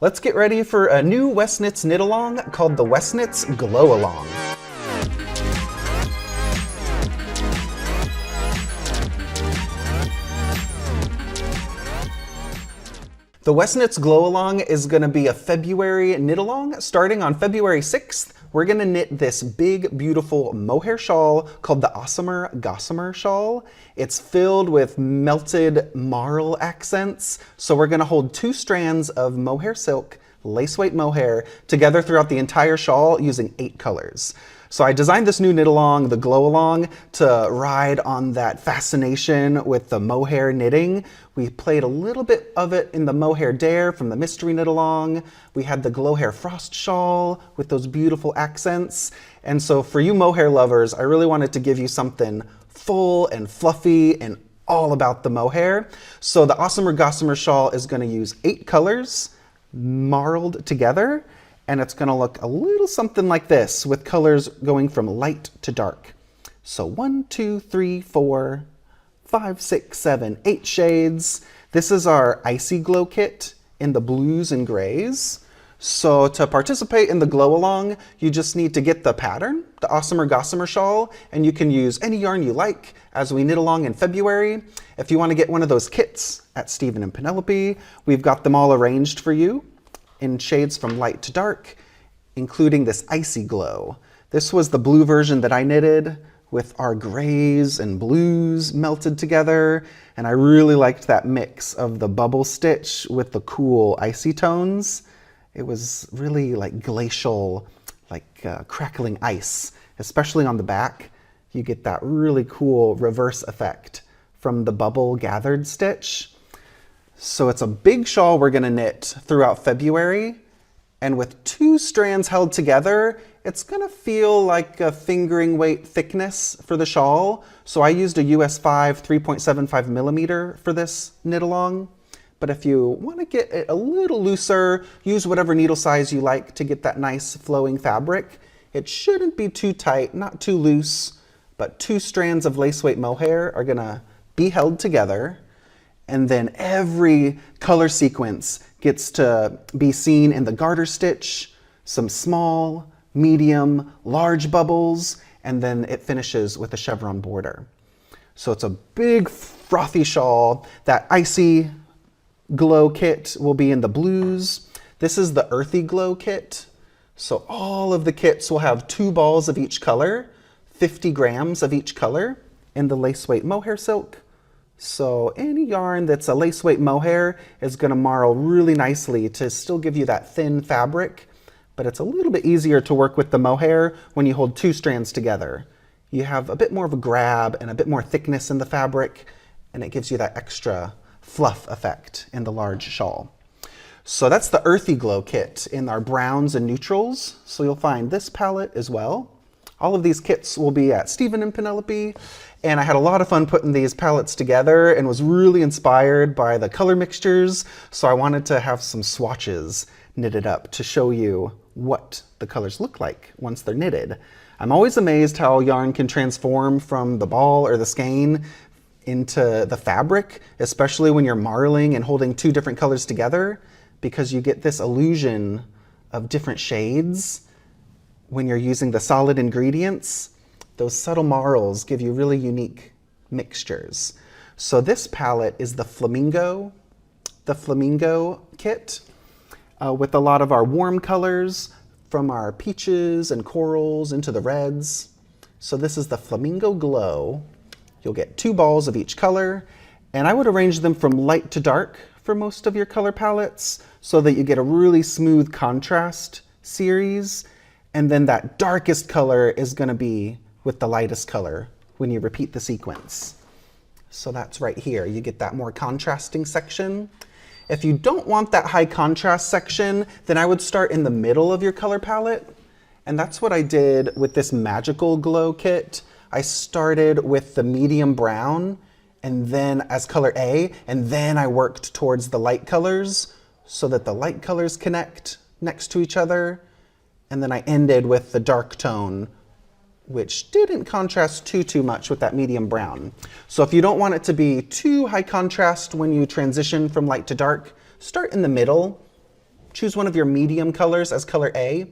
Let's get ready for a new Westknits knit along called the Westknits Glow Along. The Westknits Glow Along is going to be a February knit along. Starting on February 6th, we're going to knit this big, beautiful mohair shawl called the Gossamer shawl. It's filled with melted marl accents. So we're going to hold 2 strands of mohair silk, lace weight mohair, together throughout the entire shawl using 8 colors. So I designed this new knit along, the Glow Along, to ride on that fascination with the mohair knitting. We played a little bit of it in the mohair dare from the mystery knit along. We had the glow hair frost shawl with those beautiful accents. And so for you mohair lovers, I really wanted to give you something full and fluffy and all about the mohair. So the Gossamer shawl is going to use 8 colors marled together. And it's going to look a little something like this with colors going from light to dark. So 1, 2, 3, 4, 5, 6, 7, 8 shades. This is our Icy Glow kit in the blues and grays. So to participate in the Glow Along, you just need to get the pattern, the Gossamer shawl, and you can use any yarn you like as we knit along in February. If you want to get one of those kits at Stephen and Penelope, we've got them all arranged for you in shades from light to dark, including this Icy Glow. This was the blue version that I knitted with our grays and blues melted together, and I really liked that mix of the bubble stitch with the cool icy tones. It was really like glacial, like crackling ice, especially on the back. You get that really cool reverse effect from the bubble gathered stitch. So it's a big shawl we're going to knit throughout February, and with 2 strands held together, it's going to feel like a fingering weight thickness for the shawl. So I used a US 5 3.75 millimeter for this knit along. But if you want to get it a little looser, use whatever needle size you like to get that nice flowing fabric. It shouldn't be too tight, not too loose, but 2 strands of lace weight mohair are going to be held together. And then every color sequence gets to be seen in the garter stitch, some small, medium, large bubbles, and then it finishes with a chevron border. So it's a big frothy shawl. That Icy Glow kit will be in the blues. This is the Earthy Glow kit. So all of the kits will have 2 balls of each color, 50 grams of each color in the lace weight mohair silk. So any yarn that's a lace weight mohair is going to marl really nicely to still give you that thin fabric, but it's a little bit easier to work with the mohair when you hold 2 strands together. You have a bit more of a grab and a bit more thickness in the fabric, and it gives you that extra fluff effect in the large shawl. So that's the Earthy Glow kit in our browns and neutrals. So you'll find this palette as well. All of these kits will be at Stephen and Penelope, and I had a lot of fun putting these palettes together and was really inspired by the color mixtures, so I wanted to have some swatches knitted up to show you what the colors look like once they're knitted. I'm always amazed how yarn can transform from the ball or the skein into the fabric, especially when you're marling and holding 2 different colors together, because you get this illusion of different shades. When you're using the solid ingredients, those subtle marls give you really unique mixtures. So this palette is the Flamingo kit with a lot of our warm colors from our peaches and corals into the reds. So this is the Flamingo Glow. You'll get 2 balls of each color, and I would arrange them from light to dark for most of your color palettes so that you get a really smooth contrast series. And then that darkest color is going to be with the lightest color when you repeat the sequence. So that's right here. You get that more contrasting section. If you don't want that high contrast section, then I would start in the middle of your color palette. And that's what I did with this Magical Glow kit. I started with the medium brown and then as color A, and then I worked towards the light colors so that the light colors connect next to each other. And then I ended with the dark tone, which didn't contrast too much with that medium brown. So if you don't want it to be too high contrast when you transition from light to dark, start in the middle choose one of your medium colors as color A,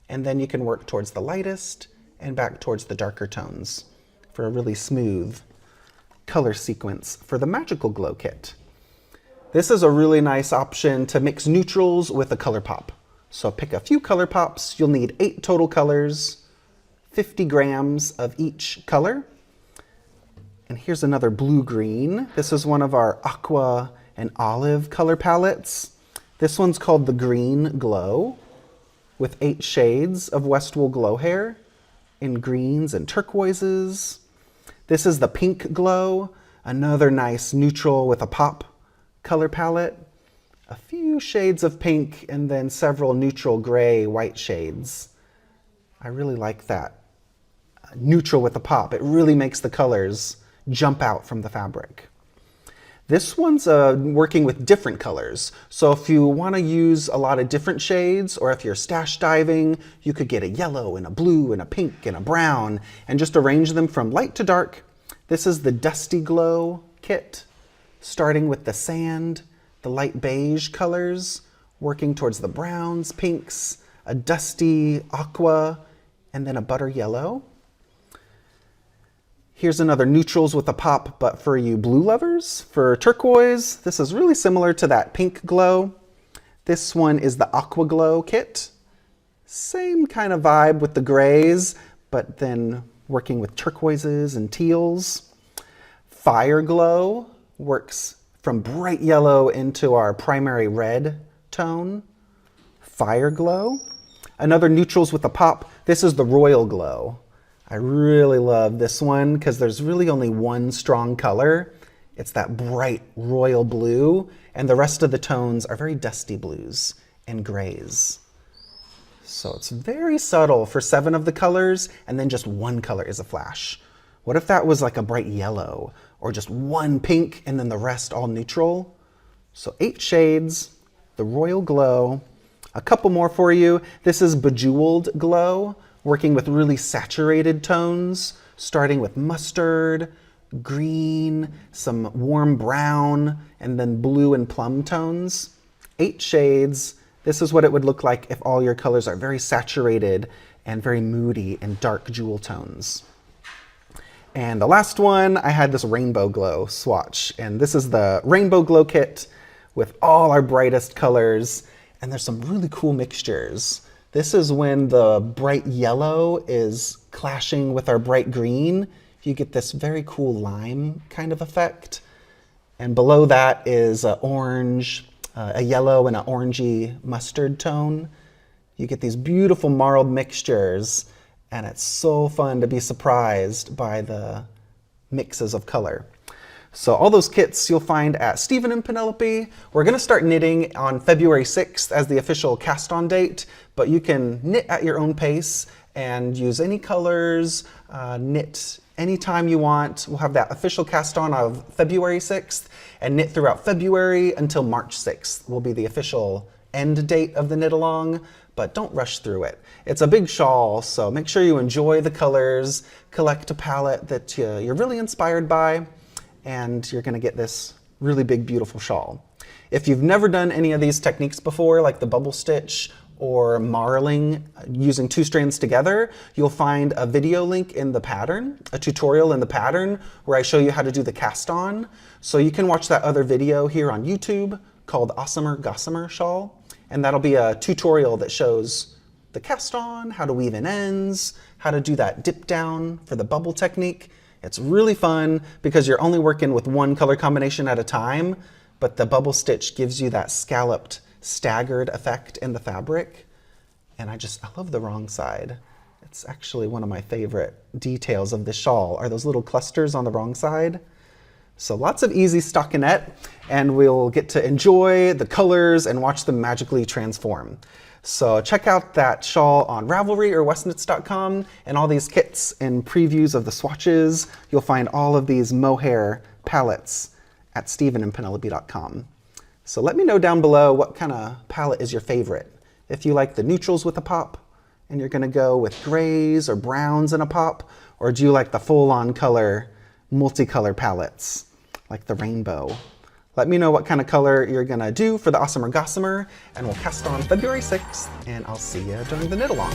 and then you can work towards the lightest and back towards the darker tones for a really smooth color sequence for the Magical Glow kit. This is a really nice option to mix neutrals with a color pop. So pick a few color pops. You'll need 8 total colors, 50 grams of each color. And here's another blue-green. This is one of our aqua and olive color palettes. This one's called the Green Glow, with 8 shades of Westwool Glow hair in greens and turquoises. This is the Pink Glow, another nice neutral with a pop color palette. A few shades of pink and then several neutral gray white shades. I really like that neutral with a pop. It really makes the colors jump out from the fabric. This one's working with different colors. So if you want to use a lot of different shades, or if you're stash diving, you could get a yellow and a blue and a pink and a brown and just arrange them from light to dark. This is the Dusty Glow kit, starting with the sand, the light beige colors, working towards the browns, pinks, a dusty aqua, and then a butter yellow. Here's another neutrals with a pop, but for you blue lovers, for turquoise, this is really similar to that Pink Glow. This one is the Aqua Glow kit. Same kind of vibe with the grays, but then working with turquoises and teals. Fire Glow works from bright yellow into our primary red tone. Fire Glow. Another neutrals with a pop. This is the Royal Glow. I really love this one because there's really only one strong color. It's that bright royal blue, and the rest of the tones are very dusty blues and grays. So it's very subtle for 7 of the colors, and then just one color is a flash. What if that was like a bright yellow, or just one pink and then the rest all neutral? So 8 shades, the Royal Glow. A couple more for you. This is Bejeweled Glow, working with really saturated tones, starting with mustard, green, some warm brown, and then blue and plum tones. 8 shades. This is what it would look like if all your colors are very saturated and very moody and dark jewel tones. And the last one, I had this Rainbow Glow swatch, and this is the Rainbow Glow kit with all our brightest colors, and there's some really cool mixtures. This is when the bright yellow is clashing with our bright green. You get this very cool lime kind of effect. And below that is an orange, a yellow and an orangey mustard tone. You get these beautiful marled mixtures, and it's so fun to be surprised by the mixes of color. So all those kits you'll find at Stephen and Penelope. We're gonna start knitting on February 6th as the official cast on date, but you can knit at your own pace and use any colors, knit anytime you want. We'll have that official cast on of February 6th and knit throughout February until March 6th will be the official end date of the knit along, but don't rush through it. It's a big shawl, so make sure you enjoy the colors, collect a palette that you're really inspired by, and you're gonna get this really big, beautiful shawl. If you've never done any of these techniques before, like the bubble stitch or marling using 2 strands together, you'll find a video link in the pattern, a tutorial in the pattern where I show you how to do the cast on. So you can watch that other video here on YouTube called Gossamer Shawl, and that'll be a tutorial that shows the cast on, how to weave in ends, how to do that dip down for the bubble technique. It's really fun because you're only working with one color combination at a time, but the bubble stitch gives you that scalloped, staggered effect in the fabric. And I love the wrong side. It's actually one of my favorite details of this shawl are those little clusters on the wrong side. So lots of easy stockinette, and we'll get to enjoy the colors and watch them magically transform. So check out that shawl on Ravelry or Westknits.com, and all these kits and previews of the swatches. You'll find all of these mohair palettes at StephenandPenelope.com. So let me know down below what kind of palette is your favorite. If you like the neutrals with a pop, and you're gonna go with grays or browns in a pop, or do you like the full-on color, multicolor palettes, like the rainbow? Let me know what kind of color you're gonna do for the Gossamer, and we'll cast on February 6th, and I'll see you during the knit along.